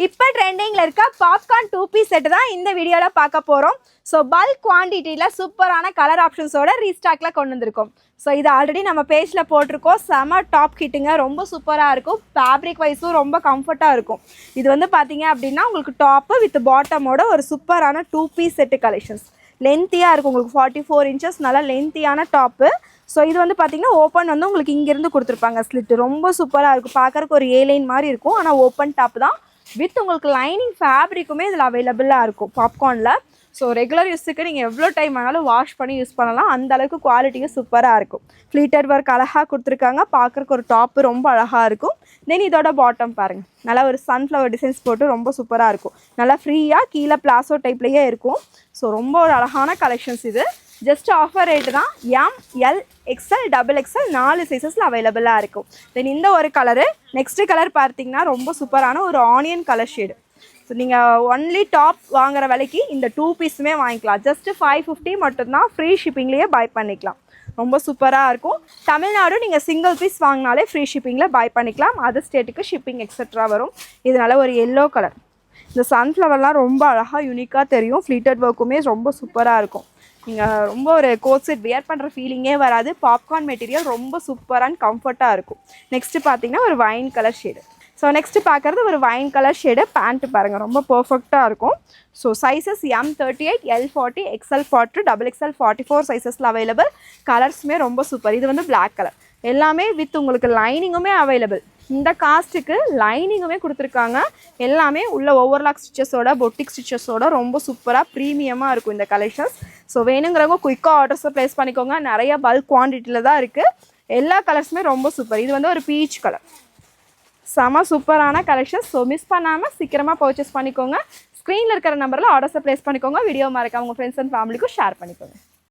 இப்போ ட்ரெண்டிங்கில் இருக்க பாப்கார்ன் 2 பீஸ் செட்டு தான் இந்த வீடியோவில் பார்க்க போகிறோம். ஸோ பல்க் குவான்டிட்டியில் சூப்பரான கலர் ஆப்ஷன்ஸோட ரீஸ்டாக்கில் கொண்டு வந்திருக்கோம். ஸோ இது ஆல்ரெடி நம்ம பேஜில் போட்டிருக்கோம். செம டாப் கிட்டுங்க, ரொம்ப சூப்பராக இருக்கும். ஃபேப்ரிக் வைஸும் ரொம்ப கம்ஃபர்ட்டாக இருக்கும். இது வந்து பார்த்தீங்க அப்படின்னா உங்களுக்கு டாப்பு வித் பாட்டமோட ஒரு சூப்பரான 2 பீஸ் செட்டு கலெக்ஷன்ஸ். லென்த்தியாக இருக்கும், உங்களுக்கு 44 இன்ச்சஸ் நல்லா லென்த்தியான டாப்பு. ஸோ இது வந்து பார்த்தீங்கன்னா ஓப்பன் வந்து உங்களுக்கு இங்கேருந்து கொடுத்துருப்பாங்க ஸ்லிட்டு. ரொம்ப சூப்பராக இருக்கும், பார்க்குறக்கு ஒரு ஏலைன் மாதிரி இருக்கும். ஆனால் ஓப்பன் டாப் தான் வித் உங்களுக்கு லைனிங் ஃபேப்ரிக்குமே இதில் அவைலபிளாக இருக்கும் பாப்கார்னில். ஸோ ரெகுலர் யூஸுக்கு நீங்கள் எவ்வளோ டைம் ஆனாலும் வாஷ் பண்ணி யூஸ் பண்ணலாம். அந்தளவுக்கு குவாலிட்டியும் சூப்பராக இருக்கும். ஃப்ளீட்டட் ஒர்க் அழகாக கொடுத்துருக்காங்க, பார்க்குறக்கு ஒரு டாப்பு ரொம்ப அழகாக இருக்கும். தென் இதோட பாட்டம் பாருங்கள், நல்லா ஒரு சன்ஃப்ளவர் டிசைன்ஸ் போட்டு ரொம்ப சூப்பராக இருக்கும். நல்லா ஃப்ரீயாக கீழே பிளாசோ டைப்லேயே இருக்கும். ஸோ ரொம்ப ஒரு அழகான கலெக்ஷன்ஸ் இது. ஜஸ்ட் ஆஃபர் ரேட்டு தான். எம், எல், எக்ஸ்எல், XXL 4 சைஸஸில் அவைலபிளாக இருக்கும். தென் இந்த ஒரு கலரு. நெக்ஸ்ட்டு கலர் பார்த்தீங்கன்னா ரொம்ப சூப்பரான ஒரு ஆனியன் கலர் ஷேடு. ஸோ நீங்கள் ஒன்லி டாப் வாங்குகிற விலைக்கு இந்த 2 பீஸுமே வாங்கிக்கலாம். ஜஸ்ட்டு 550 மட்டும்தான், ஃப்ரீ ஷிப்பிங்லேயே பை பண்ணிக்கலாம். ரொம்ப சூப்பராக இருக்கும். தமிழ்நாடு நீங்கள் சிங்கிள் பீஸ் வாங்கினாலே ஃப்ரீ ஷிப்பிங்கில் பை பண்ணிக்கலாம். அதர் ஸ்டேட்டுக்கு ஷிப்பிங் எக்ஸெட்ரா வரும். இதனால் ஒரு எல்லோ கலர், இந்த சன்ஃப்ளவர்லாம் ரொம்ப அழகாக யூனிக்காக தெரியும். ஃப்ளீட்டட் ஒர்க்குமே ரொம்ப சூப்பராக இருக்கும். நீங்கள் ரொம்ப ஒரு கோட் செட் வியர் பண்ணுற ஃபீலிங்கே வராது. பாப்கார்ன் மெட்டீரியல் ரொம்ப சூப்பராக அண்ட் கம்ஃபர்ட்டாக இருக்கும். நெக்ஸ்ட்டு பார்த்தீங்கன்னா ஒரு wine colour shade. So next பார்க்குறது ஒரு வைன் கலர் ஷேடு. பேண்ட்டு பாருங்கள், ரொம்ப பர்ஃபெக்டாக இருக்கும். So sizes M38, L40, XL40, XXL 44 சைஸஸில் அவைலபிள். கலர்ஸுமே ரொம்ப சூப்பர். இது வந்து பிளாக் கலர். எல்லாமே வித் உங்களுக்கு லைனிங்குமே அவைலபிள். இந்த காஸ்ட்டுக்கு லைனிங்குமே கொடுத்துருக்காங்க. எல்லாமே உள்ள ஓவர்லாக் ஸ்டிச்சஸோட, பொட்டிக் ஸ்டிச்சஸோட ரொம்ப சூப்பராக ப்ரீமியமாக இருக்கும் இந்த கலெக்ஷன்ஸ். ஸோ வேணுங்கிறவங்க குயிக்காக ஆர்டர்ஸை ப்ளேஸ் பண்ணிக்கோங்க. நிறைய பல்க் குவான்டிட்டியில் தான் இருக்குது. எல்லா கலர்ஸுமே ரொம்ப சூப்பர். இது வந்து ஒரு பீச் கலர், செம சூப்பரான கலெக்ஷன்ஸ். ஸோ மிஸ் பண்ணாமல் சீக்கிரமாக பர்ச்சேஸ் பண்ணிக்கோங்க. ஸ்க்ரீனில் இருக்கிற நம்பரில் ஆர்டர்ஸை ப்ளேஸ் பண்ணிக்கோங்க. வீடியோ மறக்காம உங்கள் ஃப்ரெண்ட்ஸ் அண்ட் ஃபேமிலிக்கும் ஷேர் பண்ணிக்கோங்க.